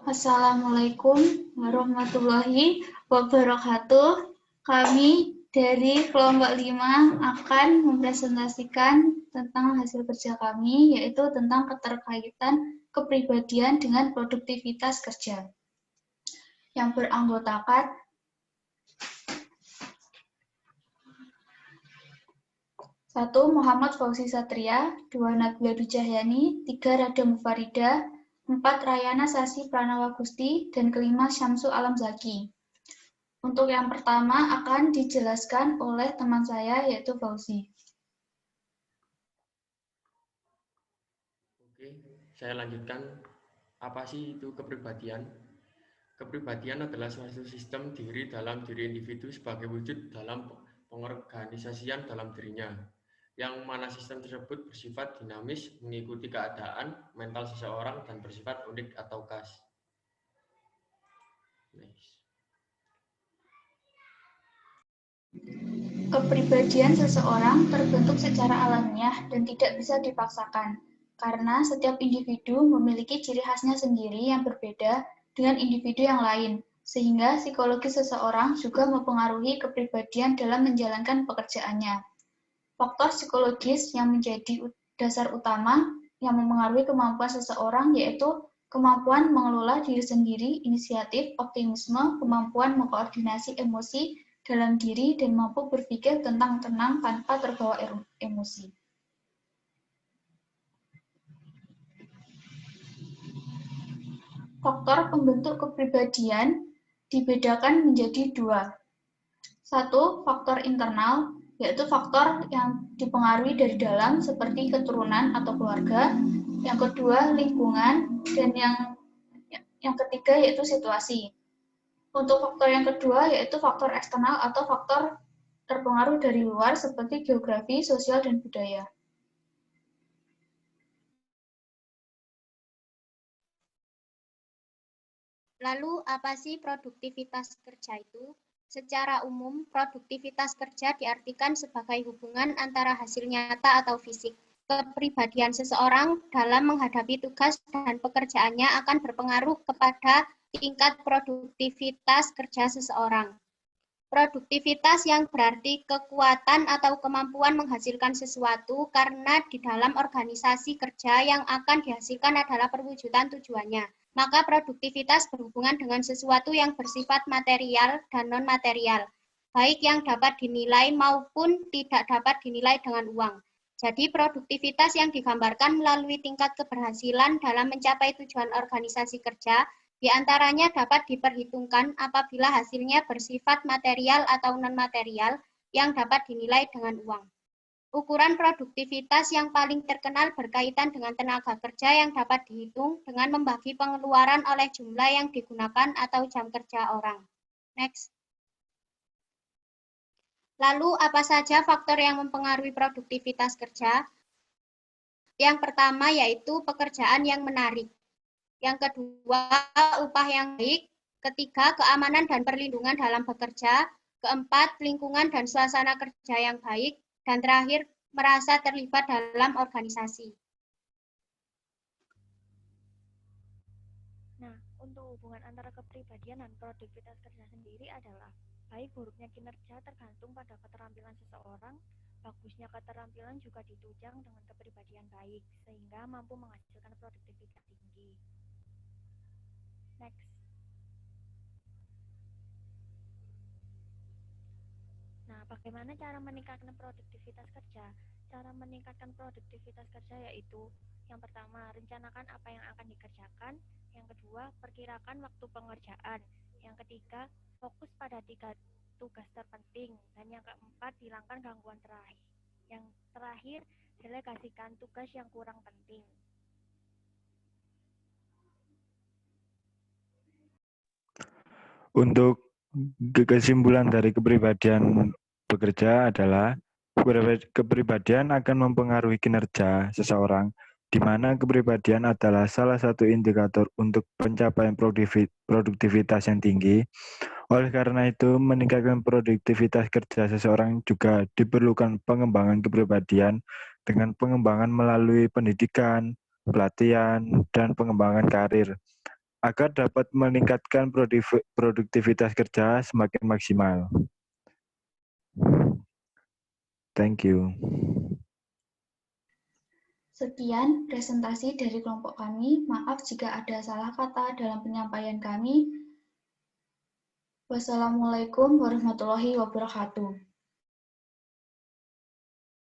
Assalamualaikum warahmatullahi wabarakatuh. Kami dari kelompok 5 akan mempresentasikan tentang hasil kerja kami, yaitu tentang keterkaitan kepribadian dengan produktivitas kerja. Yang beranggotakan 1. Muhammad Fauzi Satria, 2. Nabila Dujahyani, 3. Rada Mufarida, 4. Rayana Sasi Pranawa Gusti, dan kelima Syamsu Alam Zaki. Untuk yang pertama akan dijelaskan oleh teman saya, yaitu Fauzi. Oke, saya lanjutkan. Apa sih itu kepribadian? Kepribadian adalah suatu sistem diri dalam diri individu sebagai wujud dalam pengorganisasian dalam dirinya, yang mana sistem tersebut bersifat dinamis, mengikuti keadaan mental seseorang, dan bersifat unik atau khas. Kepribadian seseorang terbentuk secara alamiah dan tidak bisa dipaksakan, karena setiap individu memiliki ciri khasnya sendiri yang berbeda dengan individu yang lain, sehingga psikologi seseorang juga mempengaruhi kepribadian dalam menjalankan pekerjaannya. Faktor psikologis yang menjadi dasar utama yang mempengaruhi kemampuan seseorang yaitu kemampuan mengelola diri sendiri, inisiatif, optimisme, kemampuan mengkoordinasi emosi dalam diri, dan mampu berpikir tentang tenang tanpa terbawa emosi. Faktor pembentuk kepribadian dibedakan menjadi dua. Satu, faktor internal, yaitu faktor yang dipengaruhi dari dalam seperti keturunan atau keluarga. Yang kedua, lingkungan, dan yang ketiga yaitu situasi. Untuk faktor yang kedua yaitu faktor eksternal atau faktor terpengaruh dari luar seperti geografi, sosial, dan budaya. Lalu, apa sih produktivitas kerja itu? Secara umum, produktivitas kerja diartikan sebagai hubungan antara hasil nyata atau fisik. Kepribadian seseorang dalam menghadapi tugas dan pekerjaannya akan berpengaruh kepada tingkat produktivitas kerja seseorang. Produktivitas yang berarti kekuatan atau kemampuan menghasilkan sesuatu karena di dalam organisasi kerja yang akan dihasilkan adalah perwujudan tujuannya. Maka produktivitas berhubungan dengan sesuatu yang bersifat material dan non-material, baik yang dapat dinilai maupun tidak dapat dinilai dengan uang. Jadi produktivitas yang digambarkan melalui tingkat keberhasilan dalam mencapai tujuan organisasi kerja di antaranya dapat diperhitungkan apabila hasilnya bersifat material atau non-material yang dapat dinilai dengan uang. Ukuran produktivitas yang paling terkenal berkaitan dengan tenaga kerja yang dapat dihitung dengan membagi pengeluaran oleh jumlah yang digunakan atau jam kerja orang. Next. Lalu apa saja faktor yang mempengaruhi produktivitas kerja? Yang pertama yaitu pekerjaan yang menarik. Yang kedua, upah yang baik. Ketiga, keamanan dan perlindungan dalam bekerja. Keempat, lingkungan dan suasana kerja yang baik. Dan terakhir, merasa terlibat dalam organisasi. Nah, untuk hubungan antara kepribadian dan produktivitas kerja sendiri adalah baik buruknya kinerja tergantung pada keterampilan seseorang. Bagusnya keterampilan juga ditunjang dengan kepribadian baik, sehingga mampu menghasilkan produktivitas tinggi. Next. Nah, bagaimana cara meningkatkan produktivitas kerja? Cara meningkatkan produktivitas kerja yaitu yang pertama, rencanakan apa yang akan dikerjakan. Yang kedua, perkirakan waktu pengerjaan. Yang ketiga, fokus pada 3 tugas terpenting. Dan yang keempat, hilangkan gangguan terakhir. Yang terakhir, delegasikan tugas yang kurang penting. Untuk kesimpulan dari kepribadian bekerja adalah kepribadian akan mempengaruhi kinerja seseorang, di mana kepribadian adalah salah satu indikator untuk pencapaian produktivitas yang tinggi. Oleh karena itu, meningkatkan produktivitas kerja seseorang juga diperlukan pengembangan kepribadian dengan pengembangan melalui pendidikan, pelatihan, dan pengembangan karir. agar dapat meningkatkan produktivitas kerja semakin maksimal. Thank you. Sekian presentasi dari kelompok kami. Maaf jika ada salah kata dalam penyampaian kami. Wassalamualaikum warahmatullahi wabarakatuh.